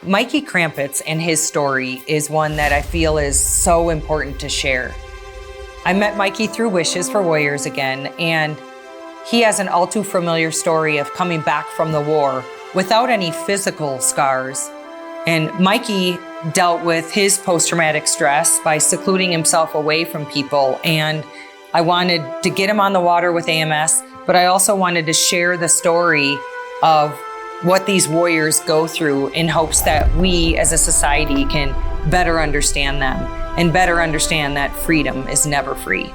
Mikey Krampitz and his story is one that I feel is so important to share. I met Mikey through Wishes for Warriors again, and he has an all too familiar story of coming back from the war without any physical scars. And Mikey dealt with his post-traumatic stress by secluding himself away from people. And I wanted to get him on the water with AMS, but I also wanted to share the story of what these warriors go through in hopes that we as a society can better understand them and better understand that freedom is never free.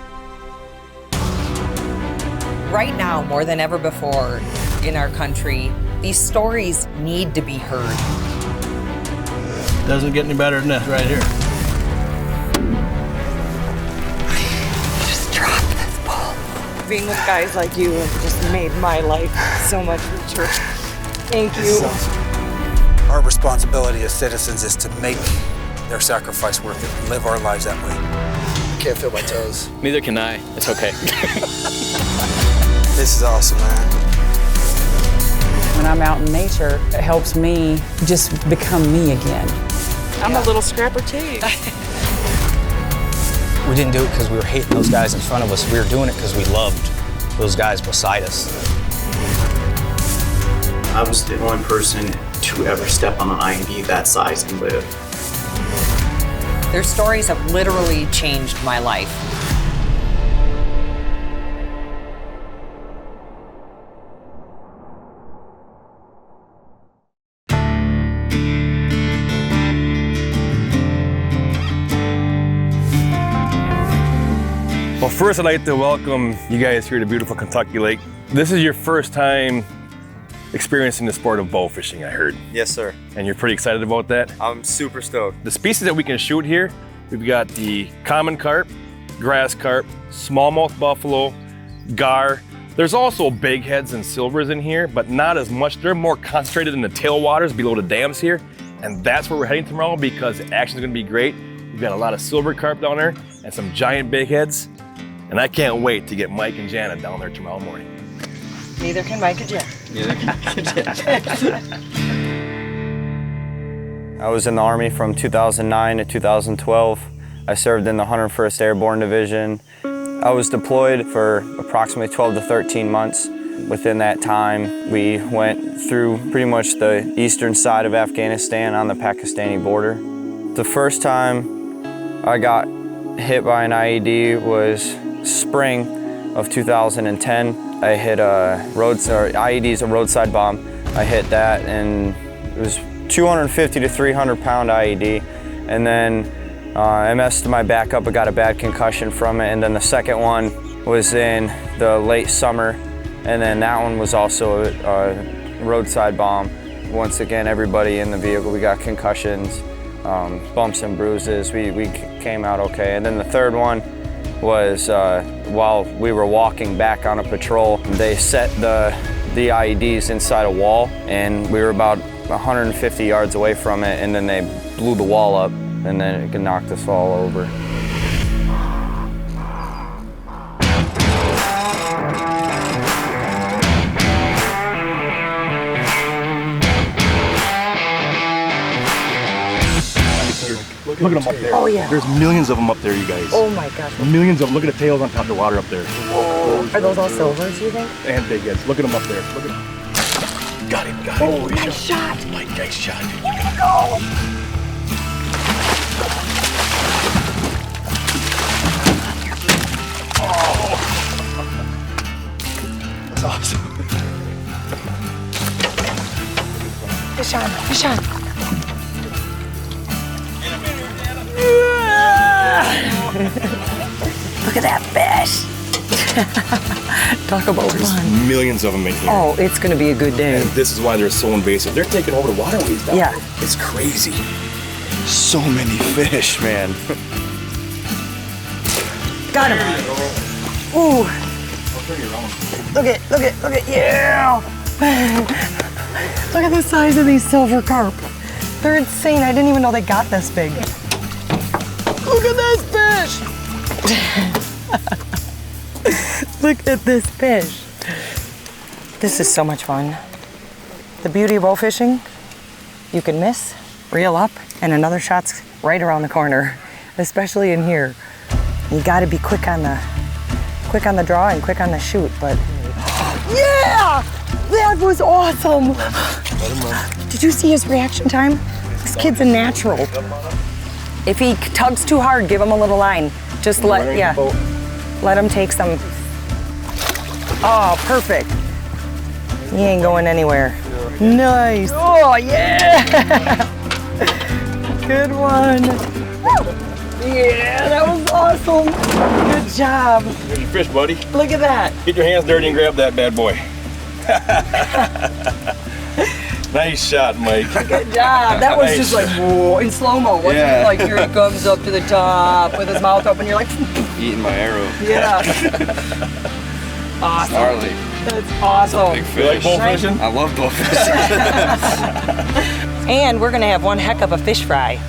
Right now, more than ever before in our country, these stories need to be heard. Doesn't get any better than this right here. Just drop this ball. Being with guys like you have just made my life so much richer. Thank you. Our responsibility as citizens is to make their sacrifice worth it, live our lives that way. I can't feel my toes. Neither can I. It's okay. This is awesome, man. When I'm out in nature, it helps me just become me again. I'm a little scrapper too. We didn't do it because we were hating those guys in front of us. We were doing it because we loved those guys beside us. I was the only person to ever step on an IED that size and live. Their stories have literally changed my life. Well, first I'd like to welcome you guys here to beautiful Kentucky Lake. This is your first time experiencing the sport of bow fishing, I heard. Yes, sir. And you're pretty excited about that? I'm super stoked. The species that we can shoot here, we've got the common carp, grass carp, smallmouth buffalo, gar. There's also bigheads and silvers in here, but not as much. They're more concentrated in the tailwaters below the dams here. And that's where we're heading tomorrow because the action's gonna be great. We've got a lot of silver carp down there and some giant bigheads. And I can't wait to get Mike and Janet down there tomorrow morning. Neither can Mike and Janet. Neither can I was in the Army from 2009 to 2012. I served in the 101st Airborne Division. I was deployed for approximately 12 to 13 months. Within that time, we went through pretty much the eastern side of Afghanistan on the Pakistani border. The first time I got hit by an IED was spring of 2010. I hit IED's a roadside bomb. I hit that and it was 250 to 300 pound IED. And then I messed my back up, I got a bad concussion from it. And then the second one was in the late summer. And then that one was also a roadside bomb. Once again, everybody in the vehicle, we got concussions, bumps and bruises. We came out okay. And then the third one was while we were walking back on a patrol, they set the IEDs inside a wall, and we were about 150 yards away from it, and then they blew the wall up, and then it knocked us all over. Look at them up there. Oh, yeah. There's millions of them up there, you guys. Oh my gosh. Millions of them. Look at the tails on top of the water up there. Whoa. Are those all silvers, you think? And bigheads. Look at them up there. Look at them. Got him. Oh, nice shot. Mike, nice shot. Way to go. Oh. That's awesome. Fish on, fish on. Look at that fish. Talk about fun. Millions of them in here. Oh, it's gonna be a good day. And this is why they're so invasive. They're taking over the waterways down Yeah. there. It's crazy. So many fish, man. Got him. Ooh. Look at, yeah. Look at the size of these silver carp. They're insane. I didn't even know they got this big. Look at this fish. Look at this fish. This is so much fun. The beauty of bow fishing, you can miss reel up, and another shot's right around the corner, especially in here. You gotta be quick on the draw and quick on the shoot, but yeah! That was awesome! Did you see his reaction time? This kid's a natural. If he tugs too hard, give him a little line. Just let him take some. Oh, perfect. He ain't going anywhere. Nice. Oh, yeah! Good one. Yeah, that was awesome. Good job. There's your fish, buddy. Look at that. Get your hands dirty and grab that bad boy. Nice shot, Mike. Good job. That was just like, whoa, in slow-mo. Wasn't it? Like, here he comes up to the top with his mouth open. You're like, Eating my arrow. yeah. Awesome. Gnarly. That's awesome. Big fish. You like bowfishing? I love bowfishing. And we're gonna have one heck of a fish fry.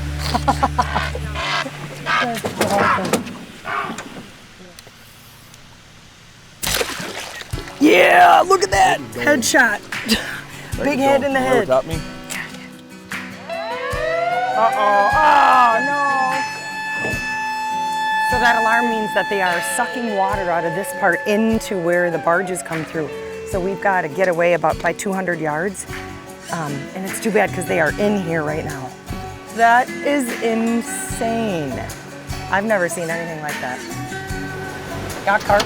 Yeah, look at that headshot. Big head in the head. Top me? Uh-oh, oh no. So that alarm means that they are sucking water out of this part into where the barges come through. So we've got to get away about by 200 yards. And it's too bad because they are in here right now. That is insane. I've never seen anything like that. Got carp.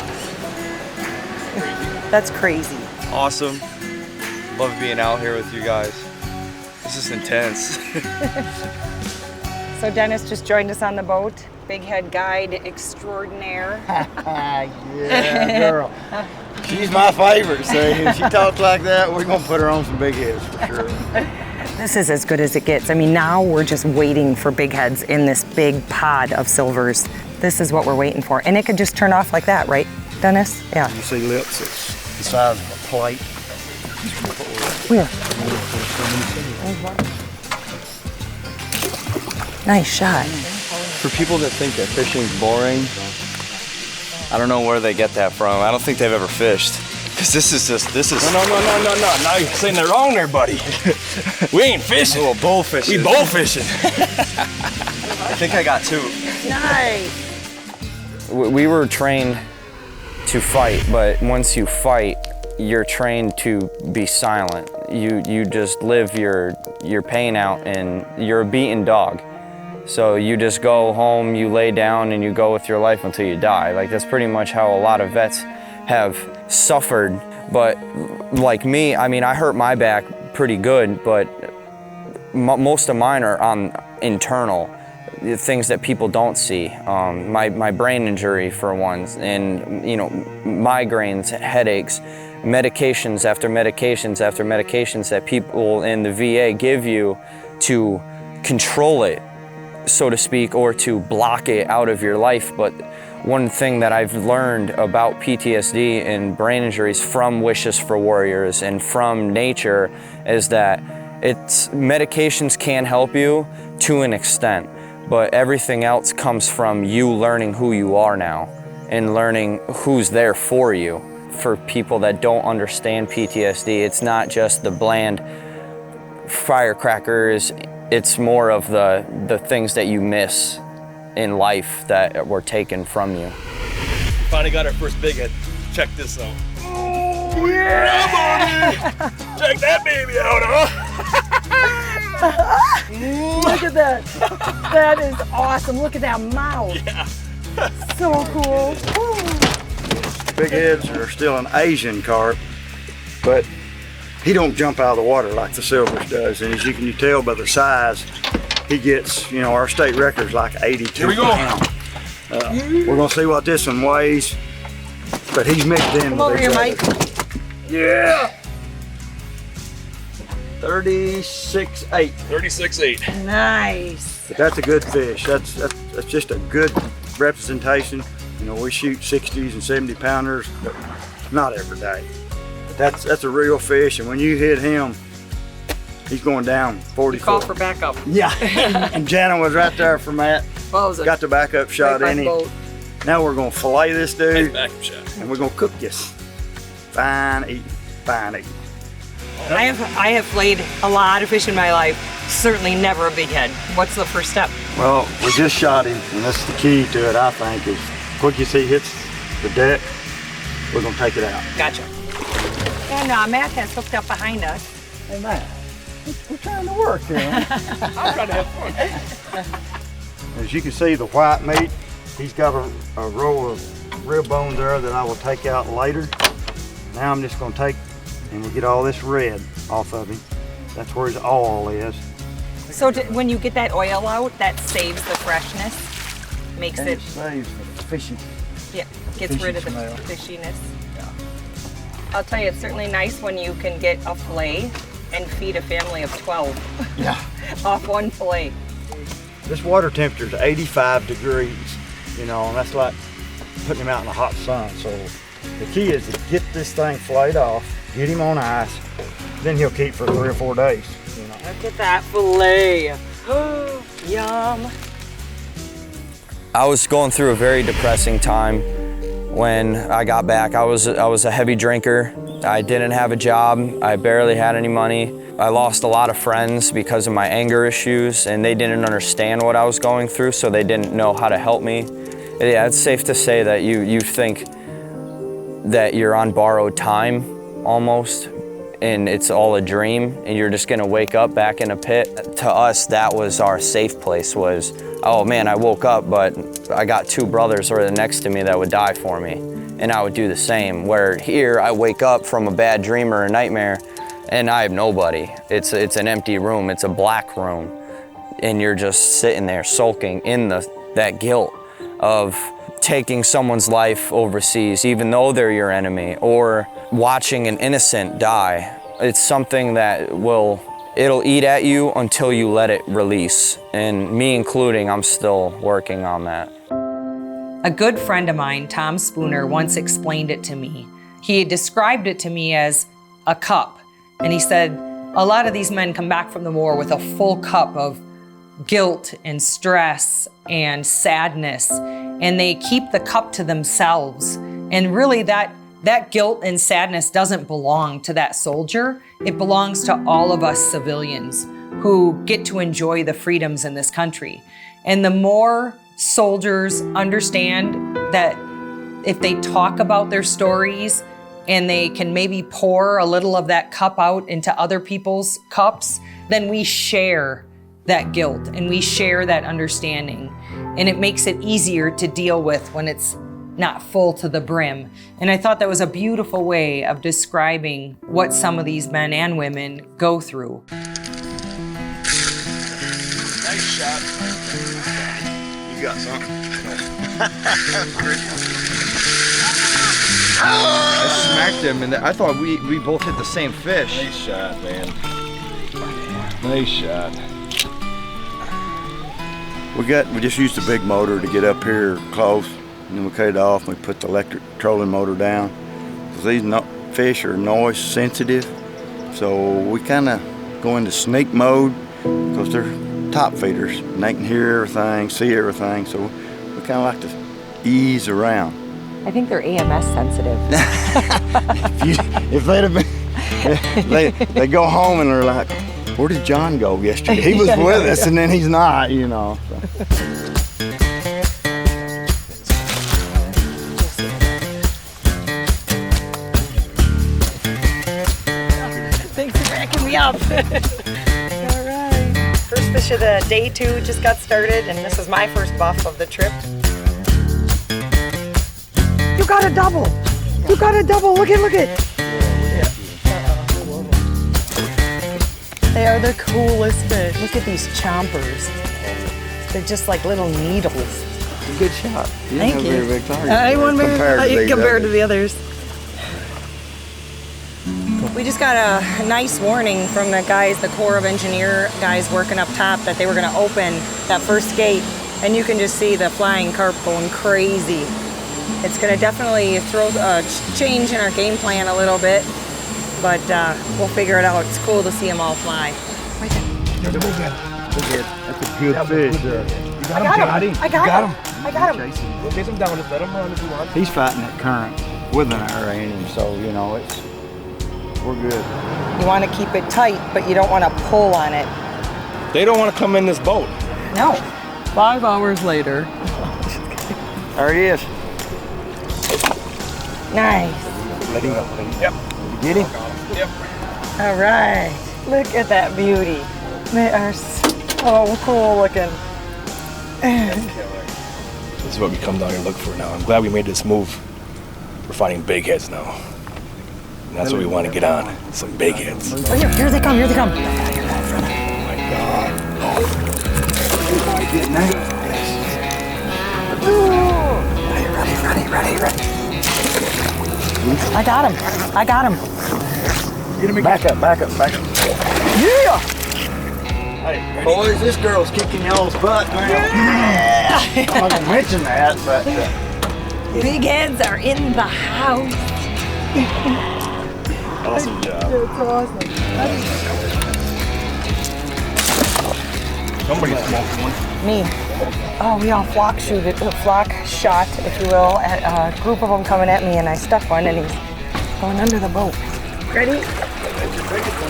That's crazy. Awesome. Love being out here with you guys. This is intense. So Dennis just joined us on the boat. Big head guide extraordinaire. Yeah, girl. She's my favorite, so if she talks like that, we're gonna put her on some big heads for sure. This is as good as it gets. I mean, now we're just waiting for big heads in this big pod of silvers. This is what we're waiting for. And it could just turn off like that, right, Dennis? Yeah. You see lips, it's the size of a plate. Where? Nice shot. For people that think that fishing's boring, I don't know where they get that from. I don't think they've ever fished. Because this is. No. Now you're saying they're wrong there, buddy. We ain't fishing. Well, bullfishing. We bullfishing. I think I got two. Nice. We were trained to fight, but once you fight, you're trained to be silent. You just live your pain out, and you're a beaten dog. So you just go home, you lay down, and you go with your life until you die. Like, that's pretty much how a lot of vets have suffered. But like me, I mean, I hurt my back pretty good, but most of mine are on internal, things that people don't see. My brain injury, for one, and, you know, migraines, headaches, medications after medications after medications that people in the VA give you to control it, so to speak, or to block it out of your life. But one thing that I've learned about PTSD and brain injuries from Wishes for Warriors and from nature is that medications can help you to an extent, but everything else comes from you learning who you are now and learning who's there for you. For people that don't understand PTSD, it's not just the bland firecrackers. It's more of the things that you miss in life that were taken from you. Finally got our first big head. Check this out. Oh, yeah, buddy! Check that baby out, huh? Look at that. That is awesome. Look at that mouth. Yeah. So cool. Big heads are still an Asian carp, but he don't jump out of the water like the silvers does. And as you can tell by the size, he gets, you know, our state record's like 82 Here we go. pounds. We're gonna see what this one weighs, but he's mixed in. Come over here, Mike. Yeah. 36.8. 36.8. Nice. But that's a good fish. That's just a good representation. You know, we shoot 60s and 70 pounders, but not every day. But that's a real fish, and when you hit him, he's going down 40 Call foot. for backup. Yeah, and Jana was right there for Matt. What was it? Got the backup shot Right by in the him. boat. Now we're gonna fillet this dude, Backup shot. and we're gonna cook this. Fine eating, fine eating. I have filleted a lot of fish in my life, certainly never a big head. What's the first step? Well, we just shot him, and that's the key to it, I think, is quick as he hits the deck, we're gonna take it out. Gotcha. And Matt has hooked up behind us. Hey, Matt, we're trying to work here. I'm trying to have fun. As you can see, the white meat, he's got a row of rib bones there that I will take out later. Now I'm just gonna take and we'll get all this red off of him. That's where his all is. So when you get that oil out, that saves the freshness, makes and it saves the fishy. Yeah, gets rid of the fishiness. Yeah. I'll tell you, it's certainly nice when you can get a fillet and feed a family of 12. Yeah. Off one fillet. This water temperature is 85 degrees, you know, and that's like putting him out in the hot sun. So the key is to get this thing filleted off, get him on ice, then he'll keep for 3 or 4 days. You know. Look at that fillet. Oh, yum. I was going through a very depressing time when I got back. I was a heavy drinker. I didn't have a job. I barely had any money. I lost a lot of friends because of my anger issues, and they didn't understand what I was going through, so they didn't know how to help me. Yeah, it's safe to say that you think that you're on borrowed time almost, and it's all a dream, and you're just gonna wake up back in a pit. To us, that was our safe place, was, oh man, I woke up, but I got 2 brothers right next to me that would die for me, and I would do the same. Where here, I wake up from a bad dream or a nightmare, and I have nobody. It's an empty room, it's a black room, and you're just sitting there sulking in that guilt of taking someone's life overseas, even though they're your enemy, or watching an innocent die. It's something that it'll eat at you until you let it release. And me including, I'm still working on that. A good friend of mine, Tom Spooner, once explained it to me. He described it to me as a cup. And he said, a lot of these men come back from the war with a full cup of guilt and stress and sadness, and they keep the cup to themselves. And really that guilt and sadness doesn't belong to that soldier. It belongs to all of us civilians who get to enjoy the freedoms in this country. And the more soldiers understand that if they talk about their stories and they can maybe pour a little of that cup out into other people's cups, then we share that guilt and we share that understanding. And it makes it easier to deal with when it's not full to the brim. And I thought that was a beautiful way of describing what some of these men and women go through. Nice shot. You got something. I smacked him, and I thought we both hit the same fish. Nice shot, man. Nice shot. We just used a big motor to get up here close, and then we cut it off and we put the electric trolling motor down. Because these fish are noise sensitive, so we kind of go into sneak mode because they're top feeders and they can hear everything, see everything, so we kind of like to ease around. I think they're AMS sensitive. If they'd have been, they go home and they're like, where did John go yesterday? He was with us and then he's not, you know. So. Thanks for backing me up. All right. First fish of the day 2 just got started, and this is my first buff of the trip. You got a double. You got a double. Look it. They are the coolest fish. Look at these chompers. They're just like little needles. Good shot. Thank you. Very big target. I won compared to the others. We just got a nice warning from the guys, the Corps of Engineer guys working up top, that they were going to open that first gate, and you can just see the flying carp going crazy. It's going to definitely throw a change in our game plan a little bit, but we'll figure it out. It's cool to see them all fly. Right there. That's a good fish. I got him. We'll chase him down. Just let him run if you want. He's fighting that current with an arrow in him, so you know we're good. You want to keep it tight, but you don't want to pull on it. They don't want to come in this boat. No. 5 hours later. There he is. Nice. Let him go. Yep. Get him? Yep. All right. Look at that beauty. They are so cool looking. This is what we come down here and look for now. I'm glad we made this move. We're finding bigheads now. And that's what we want to get on. Some bigheads. Oh, here they come, here they come. Oh my God. Ready. I got him. Get him. Back up. Yeah! Hey, boys, this girl's kicking y'all's butt, man. Yeah! I'm not gonna mention that, but... Bigheads are in the house. Awesome job. That's awesome. Somebody's smoking one. Me. Oh, we all flock shot, if you will, at a group of them coming at me, and I stuck one, and he's going under the boat. Ready?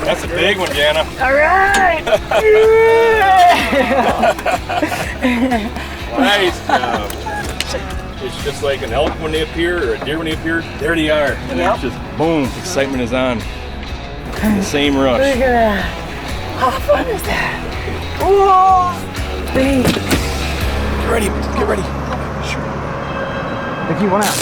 That's a big one, Jana. All right. Nice job. It's just like an elk when they appear or a deer when they appear. There they are. And it's just boom, excitement is on. The same rush. Look at that. How fun is that? Whoa! Big. Get ready. Pick one out.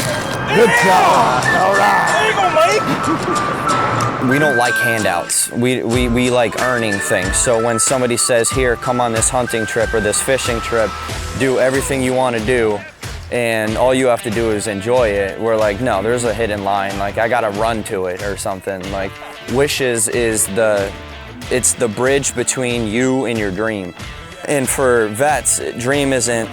Good job. All right. There you go, Mike. We don't like handouts. We like earning things. So when somebody says, here, come on this hunting trip or this fishing trip, do everything you want to do, and all you have to do is enjoy it, we're like, no, there's a hidden line. Like, I gotta run to it or something. Like, Wishes is it's the bridge between you and your dream. And for vets, dream isn't,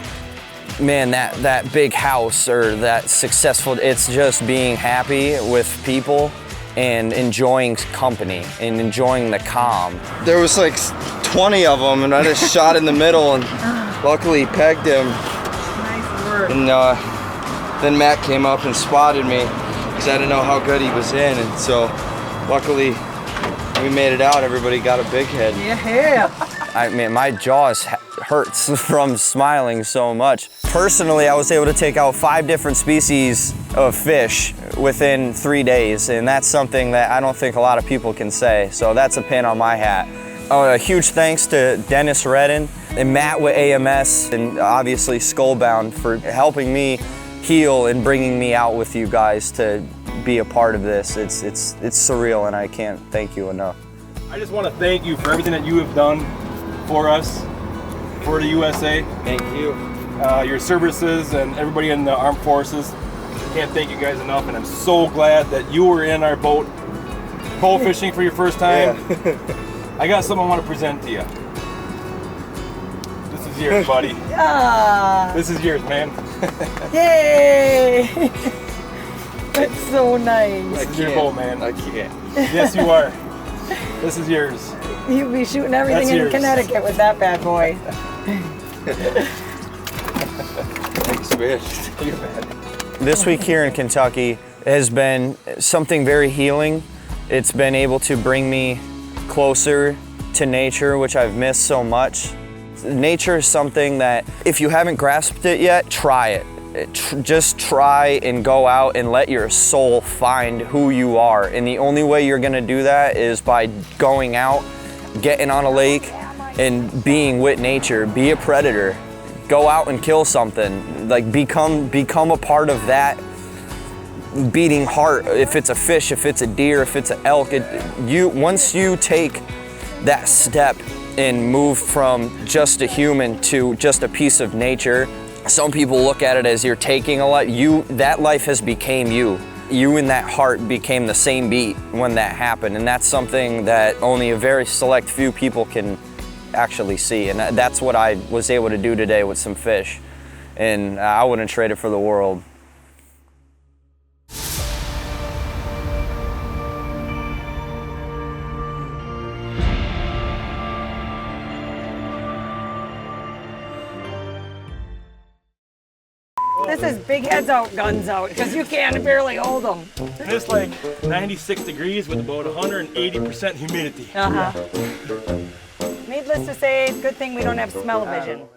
man, that big house or that successful, it's just being happy with people and enjoying company and enjoying the calm. There was like 20 of them, and I just shot in the middle, and luckily pegged him. Nice work. And then Matt came up and spotted me because I didn't know how good he was in, and so luckily we made it out. Everybody got a big head. Yeah. I mean, my jaws hurts from smiling so much. Personally, I was able to take out 5 different species of fish within 3 days, and that's something that I don't think a lot of people can say, so that's a pin on my hat. A huge thanks to Dennis Redden and Matt with AMS, and obviously Skullbound for helping me heal and bringing me out with you guys to be a part of this. It's surreal, and I can't thank you enough. I just want to thank you for everything that you have done for us, for the USA. Thank you. Your services and everybody in the armed forces. I can't thank you guys enough, and I'm so glad that you were in our boat bow fishing for your first time. Yeah. I got something I want to present to you. This is yours, buddy. This is yours, man. Yay! That's so nice. This is your bow, man. I can't. Yes, you are. This is yours. You'd be shooting everything in Connecticut with that bad boy. Thanks, fish. This week here in Kentucky has been something very healing. It's been able to bring me closer to nature, which I've missed so much. Nature is something that if you haven't grasped it yet, try it. Just try and go out and let your soul find who you are. And the only way you're gonna do that is by going out, getting on a lake, and being with nature. Be a predator. Go out and kill something. Like become a part of that beating heart. If it's a fish, if it's a deer, if it's an elk, once you take that step and move from just a human to just a piece of nature, some people look at it as you're taking a lot. That life has became you. You and that heart became the same beat when that happened, and that's something that only a very select few people can actually see, and that's what I was able to do today with some fish, and I wouldn't trade it for the world. This is bigheads out, guns out, because you can barely hold them. It's like 96 degrees with about 180% humidity. Need Needless to say, good thing we don't have smell-o-vision.